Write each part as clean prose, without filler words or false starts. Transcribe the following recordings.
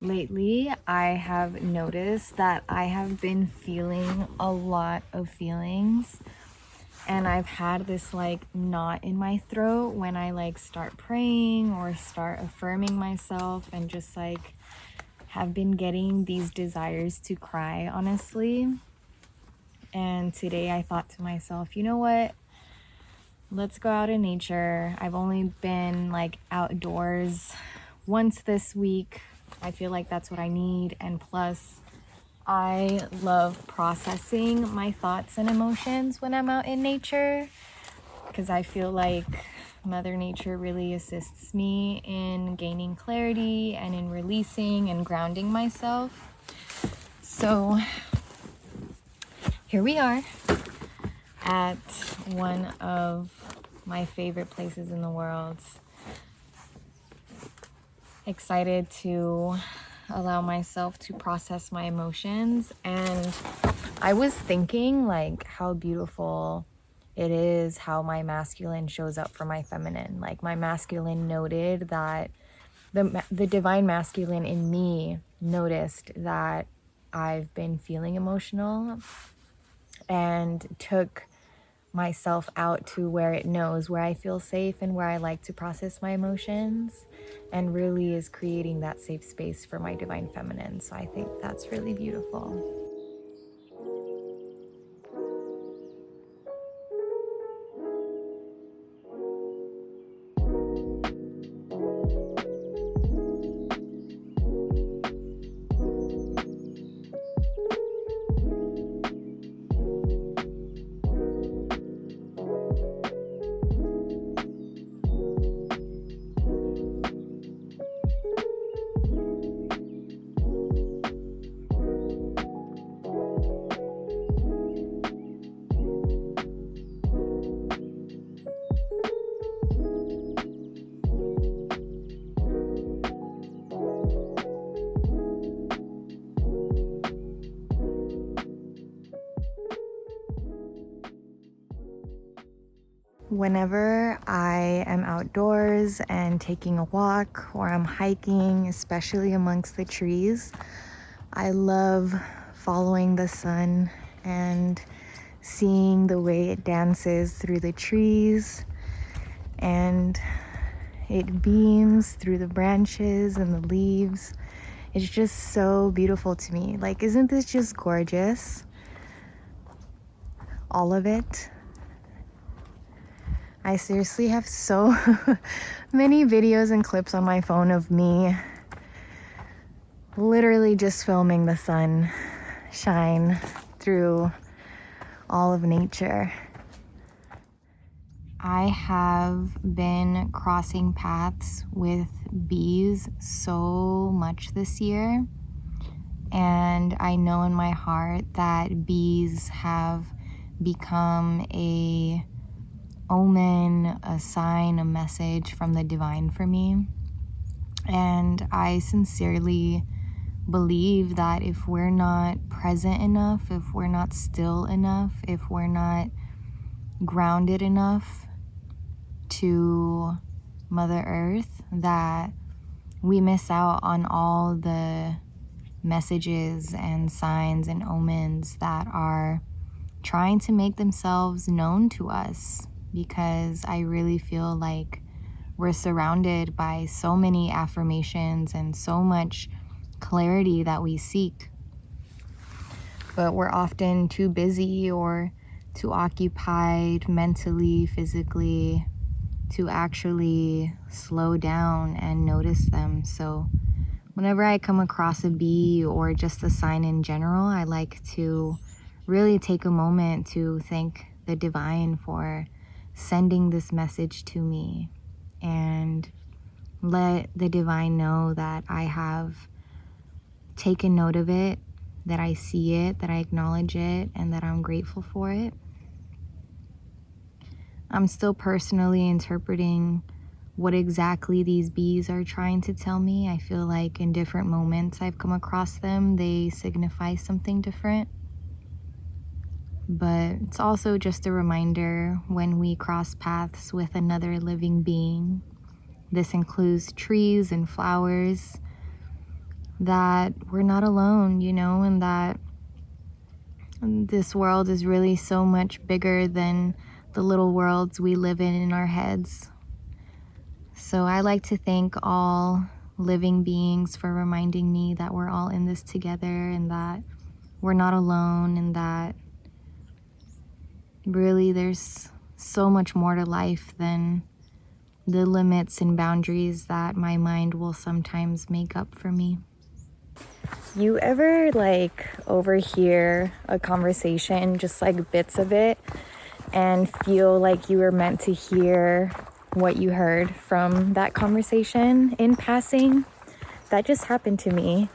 Lately, I have noticed that I have been feeling a lot of feelings, and I've had this knot in my throat when I start praying or start affirming myself, and just have been getting these desires to cry, honestly. And today I thought to myself, you know what? Let's go out in nature. I've only been outdoors once this week. I feel like that's what I need. And plus, I love processing my thoughts and emotions when I'm out in nature, because I feel like Mother Nature really assists me in gaining clarity and in releasing and grounding myself. So here we are at one of my favorite places in the world. Excited to allow myself to process my emotions. And I was thinking how beautiful it is how my masculine shows up for my feminine. My masculine noted that the divine masculine in me noticed that I've been feeling emotional and took myself out to where it knows where I feel safe and where I like to process my emotions, and really is creating that safe space for my divine feminine. So I think that's really beautiful. Whenever I am outdoors and taking a walk or I'm hiking, especially amongst the trees, I love following the sun and seeing the way it dances through the trees, and it beams through the branches and the leaves. It's just so beautiful to me. Isn't this just gorgeous? All of it. I seriously have so many videos and clips on my phone of me literally just filming the sun shine through all of nature. I have been crossing paths with bees so much this year, and I know in my heart that bees have become a omen, a sign, a message from the divine for me. And I sincerely believe that if we're not present enough, if we're not still enough, if we're not grounded enough to Mother Earth, that we miss out on all the messages and signs and omens that are trying to make themselves known to us. Because I really feel like we're surrounded by so many affirmations and so much clarity that we seek, but we're often too busy or too occupied mentally, physically, to actually slow down and notice them. So whenever I come across a bee or just a sign in general, I like to really take a moment to thank the divine for sending this message to me, and let the divine know that I have taken note of it, that I see it, that I acknowledge it, and that I'm grateful for it. I'm still personally interpreting what exactly these bees are trying to tell me. I feel like in different moments I've come across them, they signify something different. But it's also just a reminder when we cross paths with another living being. This includes trees and flowers, that we're not alone, and that this world is really so much bigger than the little worlds we live in our heads. So I like to thank all living beings for reminding me that we're all in this together and that we're not alone, and that really there's so much more to life than the limits and boundaries that my mind will sometimes make up for me. You ever overhear a conversation, just bits of it, and feel like you were meant to hear what you heard from that conversation in passing? That just happened to me.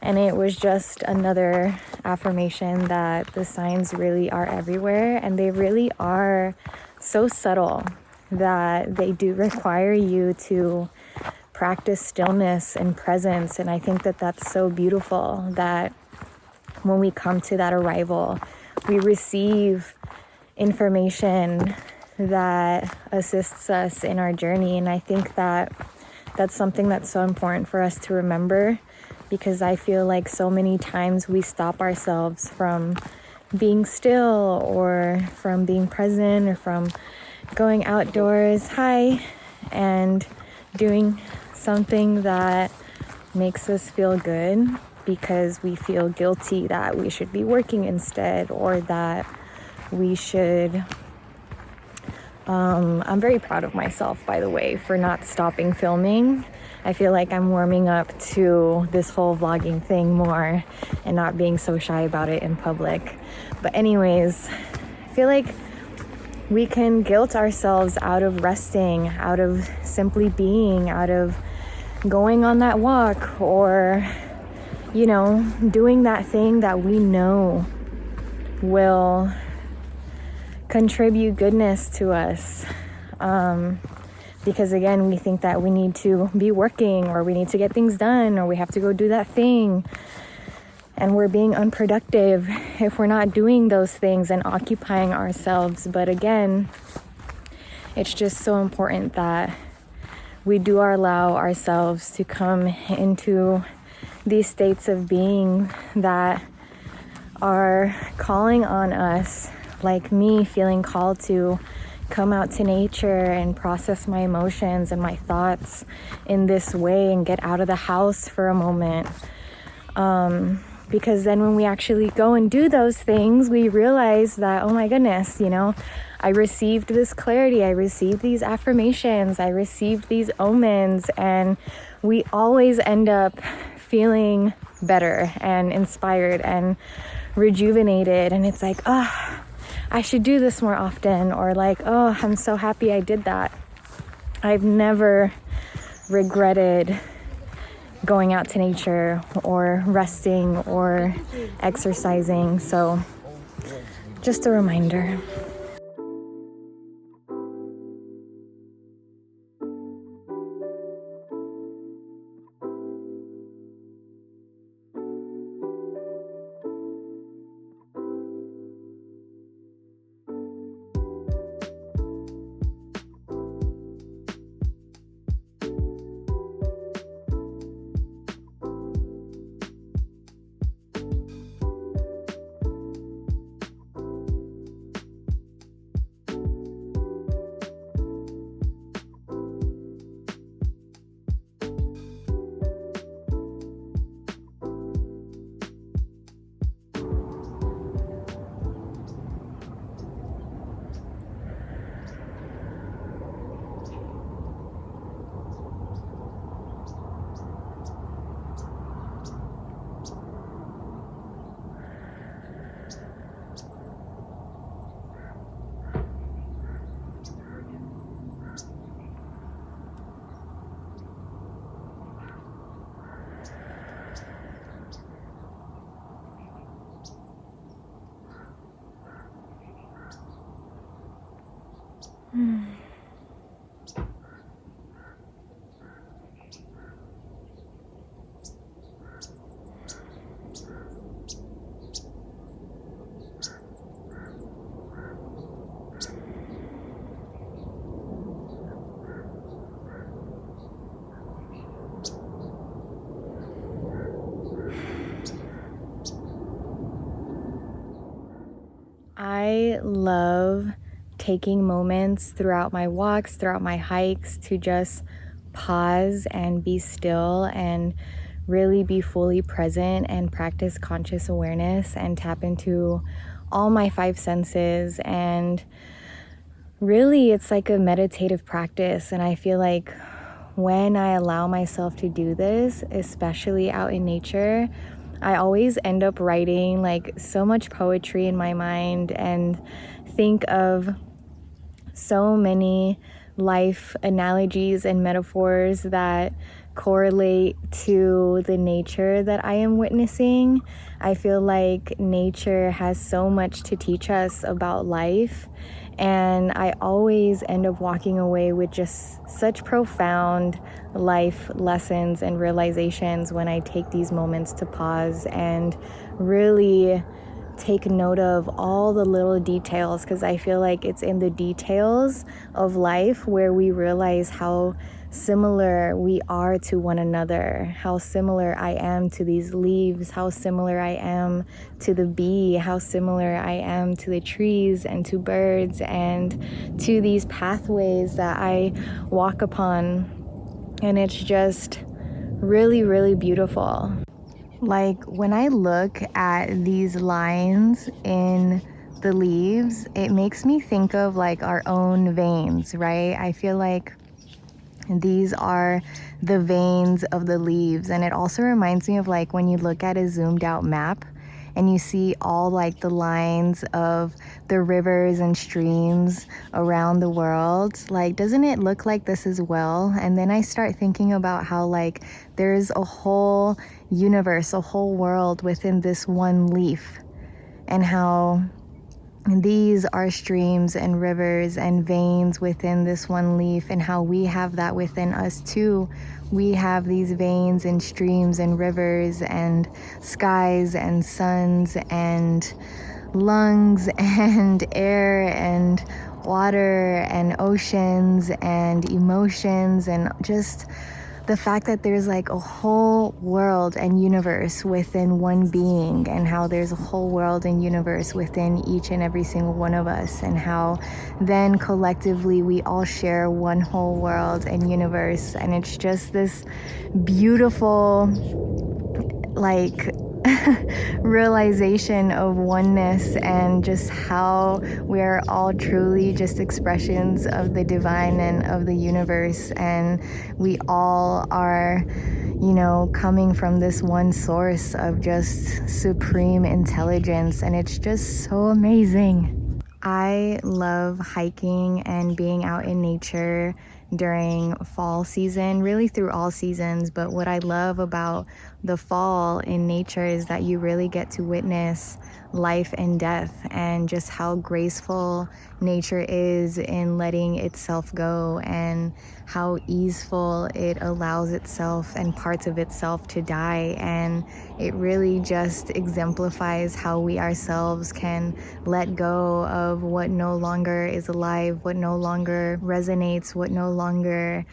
And it was just another affirmation that the signs really are everywhere, and they really are so subtle that they do require you to practice stillness and presence. And I think that that's so beautiful that when we come to that arrival, we receive information that assists us in our journey. And I think that that's something that's so important for us to remember, because I feel like so many times we stop ourselves from being still, or from being present, or from going outdoors, and doing something that makes us feel good because we feel guilty that we should be working instead, or that we should... I'm very proud of myself, by the way, for not stopping filming. I feel like I'm warming up to this whole vlogging thing more and not being so shy about it in public. But anyways, I feel like we can guilt ourselves out of resting, out of simply being, out of going on that walk, or, doing that thing that we know will contribute goodness to us. Because again, we think that we need to be working, or we need to get things done, or we have to go do that thing. And we're being unproductive if we're not doing those things and occupying ourselves. But again, it's just so important that we do allow ourselves to come into these states of being that are calling on us, like me feeling called to come out to nature and process my emotions and my thoughts in this way and get out of the house for a moment. Because then when we actually go and do those things, we realize that, oh my goodness, I received this clarity, I received these affirmations, I received these omens, and we always end up feeling better and inspired and rejuvenated. And it's like, I should do this more often, or I'm so happy I did that. I've never regretted going out to nature or resting or exercising. So just a reminder. I love taking moments throughout my walks, throughout my hikes, to just pause and be still and really be fully present and practice conscious awareness and tap into all my five senses. And really, it's like a meditative practice. And I feel like when I allow myself to do this, especially out in nature, I always end up writing like so much poetry in my mind and think of so many life analogies and metaphors that correlate to the nature that I am witnessing. I feel like nature has so much to teach us about life, and I always end up walking away with just such profound life lessons and realizations when I take these moments to pause and really take note of all the little details, because I feel like it's in the details of life where we realize how similar we are to one another, how similar I am to these leaves, how similar I am to the bee, how similar I am to the trees and to birds and to these pathways that I walk upon. And it's just really, really beautiful. Like when I look at these lines in the leaves, it makes me think of like our own veins, right? I feel like these are the veins of the leaves. And it also reminds me of like when you look at a zoomed out map and you see all like the lines of the rivers and streams around the world. Like, doesn't it look like this as well? And then I start thinking about how like there's a whole universe, a whole world within this one leaf, and how these are streams and rivers and veins within this one leaf, and how we have that within us too. We have these veins and streams and rivers and skies and suns and lungs and air and water and oceans and emotions, and just the fact that there's like a whole world and universe within one being, and how there's a whole world and universe within each and every single one of us, and how then collectively we all share one whole world and universe. And it's just this beautiful like realization of oneness, and just how we're all truly just expressions of the divine and of the universe, and we all are, you know, coming from this one source of just supreme intelligence. And it's just so amazing. I love hiking and being out in nature during fall season, really through all seasons. But what I love about the fall in nature is that you really get to witness life and death, and just how graceful nature is in letting itself go, and how easeful it allows itself and parts of itself to die. And it really just exemplifies how we ourselves can let go of what no longer is alive, what no longer resonates, what no longer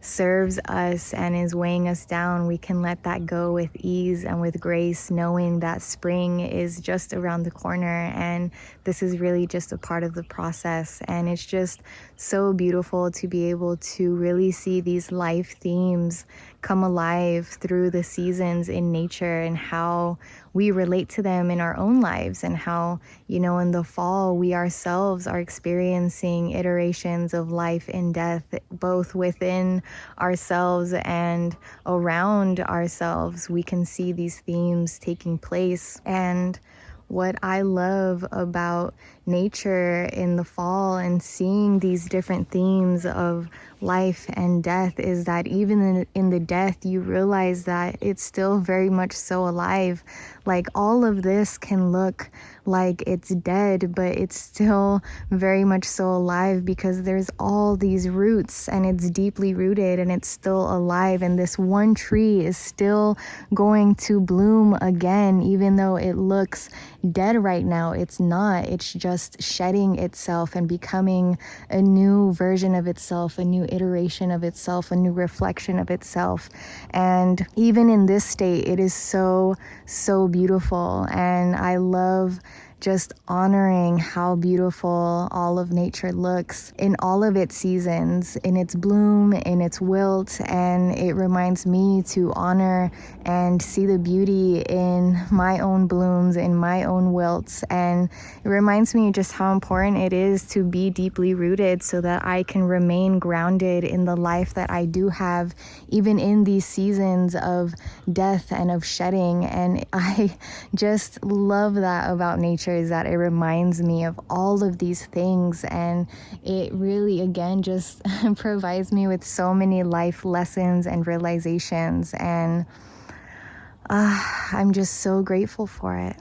serves us and is weighing us down. We can let that go with ease and with grace, knowing that spring is just around the corner, and this is really just a part of the process. And it's just so beautiful to be able to really see these life themes come alive through the seasons in nature, and how we relate to them in our own lives, and how, you know, in the fall we ourselves are experiencing iterations of life and death, both within ourselves and around ourselves. We can see these themes taking place. And what I love about nature in the fall and seeing these different themes of life and death is that even in the death, you realize that it's still very much so alive. Like, all of this can look like it's dead, but it's still very much so alive, because there's all these roots, and it's deeply rooted, and it's still alive. And this one tree is still going to bloom again, even though it looks dead right now. It's not. It's just shedding itself and becoming a new version of itself, a new iteration of itself, a new reflection of itself. And even in this state, it is so, so beautiful. And I love just honoring how beautiful all of nature looks in all of its seasons, in its bloom, in its wilt. And it reminds me to honor and see the beauty in my own blooms, in my own wilts. And it reminds me just how important it is to be deeply rooted so that I can remain grounded in the life that I do have, even in these seasons of death and of shedding. And I just love that about nature, is that it reminds me of all of these things, and it really again just provides me with so many life lessons and realizations, and I'm just so grateful for it.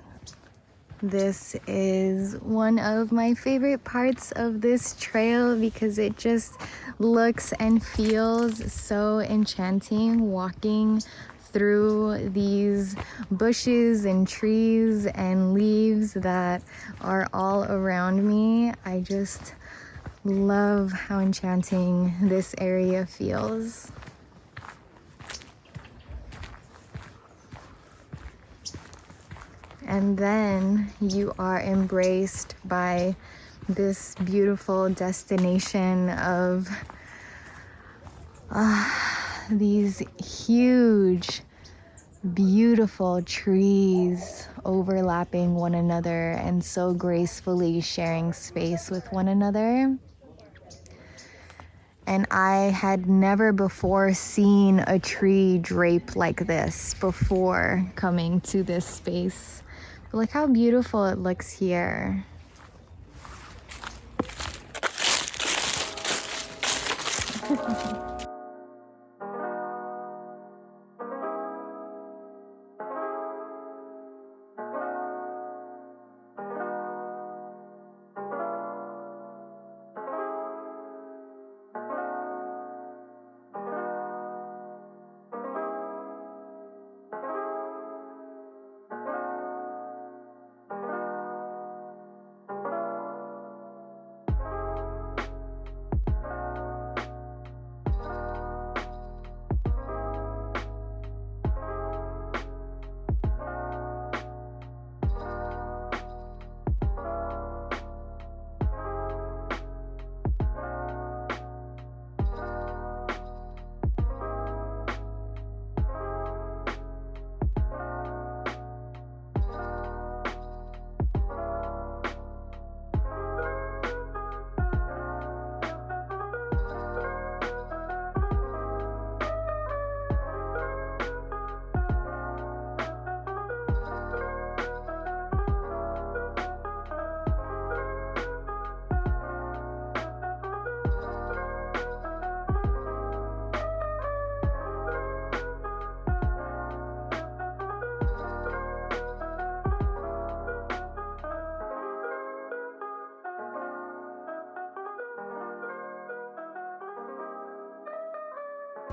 This is one of my favorite parts of this trail because it just looks and feels so enchanting walking through these bushes and trees and leaves that are all around me. I just love how enchanting this area feels. And then you are embraced by this beautiful destination of these huge, beautiful trees overlapping one another and so gracefully sharing space with one another. And I had never before seen a tree drape like this before coming to this space. But look how beautiful it looks here.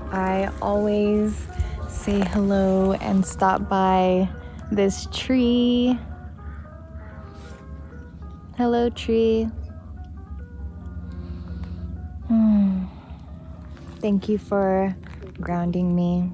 I always say hello and stop by this tree. Hello, tree. Thank you for grounding me.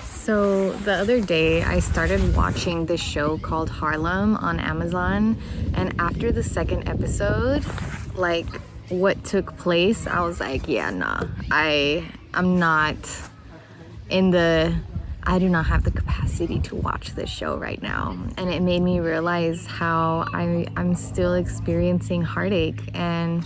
So the other day I started watching this show called Harlem on Amazon, and after the second episode, like what took place, I was like, yeah, nah, I'm not in the, I do not have the capacity to watch this show right now. And it made me realize how I'm still experiencing heartache, and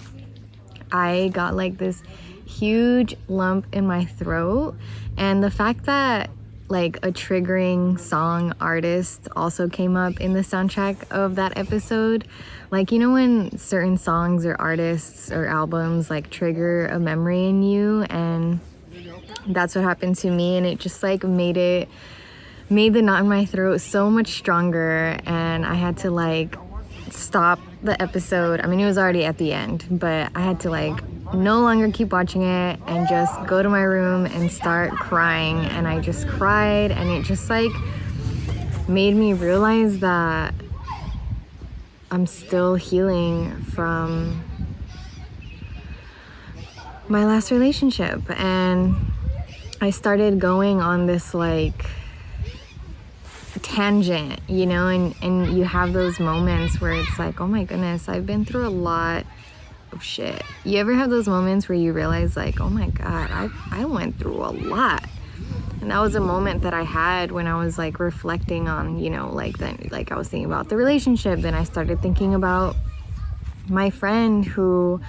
I got like this huge lump in my throat. And the fact that like a triggering song artist also came up in the soundtrack of that episode, like, you know, when certain songs or artists or albums like trigger a memory in you, and that's what happened to me, and it just like made the knot in my throat so much stronger, and I had to like stop the episode. I mean, it was already at the end, but I had to like no longer keep watching it and just go to my room and start crying. And I just cried, and it just like made me realize that I'm still healing from my last relationship. And I started going on this like tangent, you know, and you have those moments where it's like, oh my goodness, I've been through a lot of shit. You ever have those moments where you realize like, oh my God, I went through a lot? And that was a moment that I had when I was like reflecting on, you know, like then like I was thinking about the relationship. Then I started thinking about my friend who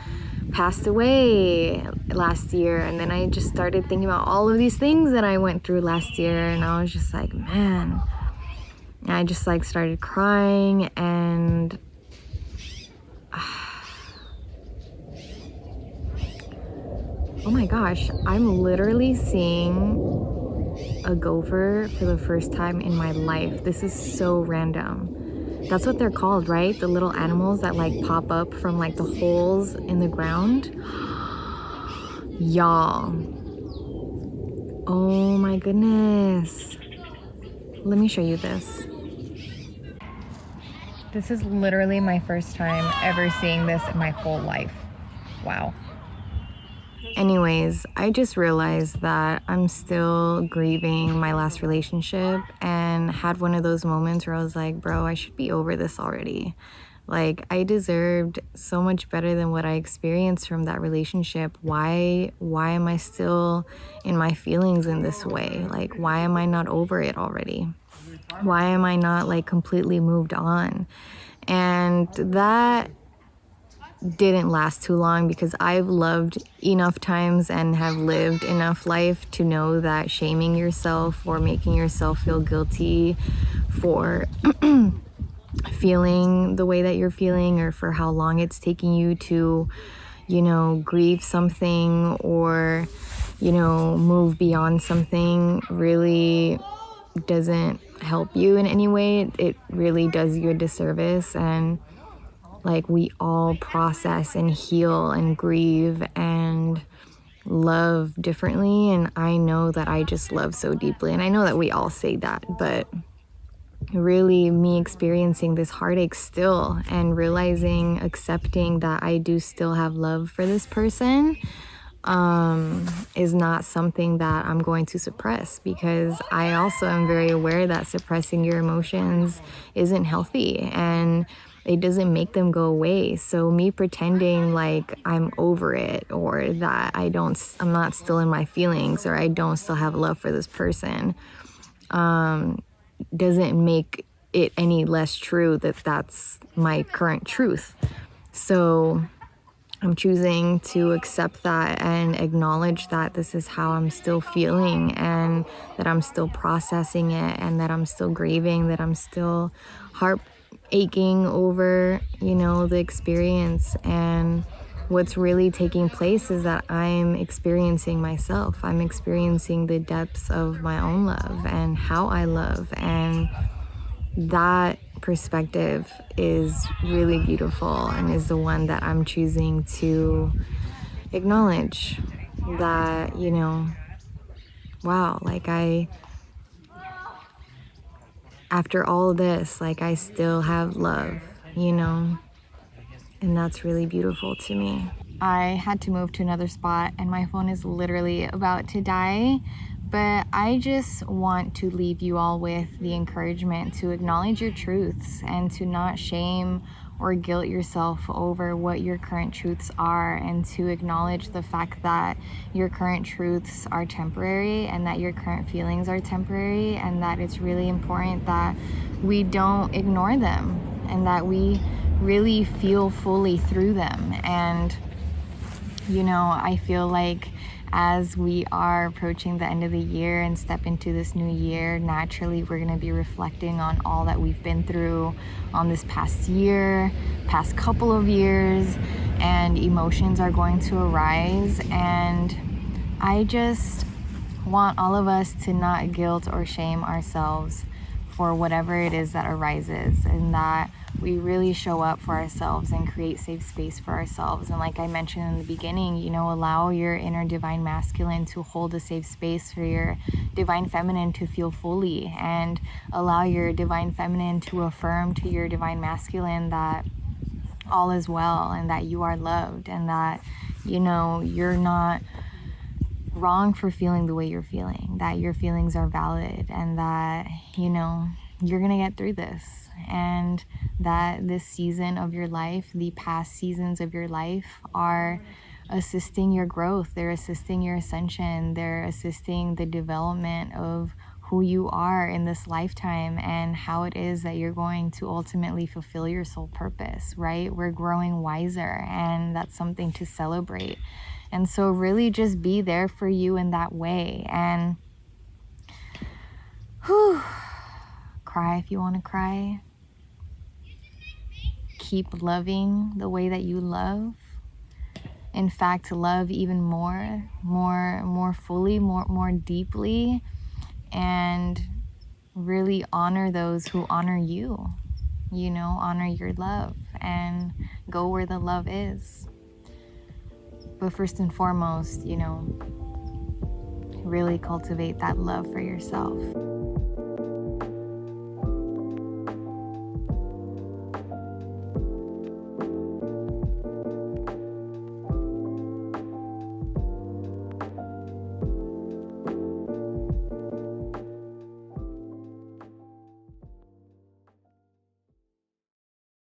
passed away last year, and then I just started thinking about all of these things that I went through last year, and I was just like, man, I just like started crying. And oh my gosh, I'm literally seeing a gopher for the first time in my life. This is so random. That's what they're called, right? The little animals that like pop up from like the holes in the ground. Y'all. Oh my goodness. Let me show you this. This is literally my first time ever seeing this in my whole life. Wow. Anyways, I just realized that I'm still grieving my last relationship, and had one of those moments where I was like, bro, I should be over this already. Like, I deserved so much better than what I experienced from that relationship. Why am I still in my feelings in this way? Like, why am I not over it already? Why am I not like completely moved on? And that didn't last too long, because I've loved enough times and have lived enough life to know that shaming yourself or making yourself feel guilty for feeling the way that you're feeling, or for how long it's taking you to, you know, grieve something or, you know, move beyond something, really doesn't help you in any way. It really does you a disservice. And like, we all process and heal and grieve and love differently. And I know that I just love so deeply. And I know that we all say that, but really me experiencing this heartache still and realizing, accepting that I do still have love for this person is not something that I'm going to suppress, because I also am very aware that suppressing your emotions isn't healthy and it doesn't make them go away. So me pretending like I'm over it, or that I'm not still in my feelings, or I don't still have love for this person, doesn't make it any less true that that's my current truth. So I'm choosing to accept that and acknowledge that this is how I'm still feeling, and that I'm still processing it, and that I'm still grieving, that I'm still aching over, you know, the experience. And what's really taking place is that I'm experiencing myself. I'm experiencing the depths of my own love and how I love. And that perspective is really beautiful, and is the one that I'm choosing to acknowledge. That, you know, wow, like after all this, like I still have love, you know, and that's really beautiful to me. I had to move to another spot, and my phone is literally about to die. But I just want to leave you all with the encouragement to acknowledge your truths, and to not shame or guilt yourself over what your current truths are, and to acknowledge the fact that your current truths are temporary, and that your current feelings are temporary, and that it's really important that we don't ignore them, and that we really feel fully through them. And, you know, I feel like as we are approaching the end of the year and step into this new year, naturally we're going to be reflecting on all that we've been through on this past year, past couple of years, and emotions are going to arise. And I just want all of us to not guilt or shame ourselves for whatever it is that arises, and that we really show up for ourselves and create safe space for ourselves. And like I mentioned in the beginning, allow your inner divine masculine to hold a safe space for your divine feminine to feel fully, and allow your divine feminine to affirm to your divine masculine that all is well, and that you are loved, and that you're not wrong for feeling the way you're feeling, that your feelings are valid, and that you're gonna get through this, and that this season of your life, the past seasons of your life, are assisting your growth. They're assisting your ascension. They're assisting the development of who you are in this lifetime, and how it is that you're going to ultimately fulfill your soul purpose, right? We're growing wiser, and that's something to celebrate. And so really just be there for you in that way, and cry if you want to cry. Keep loving the way that you love. In fact, love even more fully, more deeply, and really honor those who honor you. Honor your love and go where the love is. But first and foremost, really cultivate that love for yourself.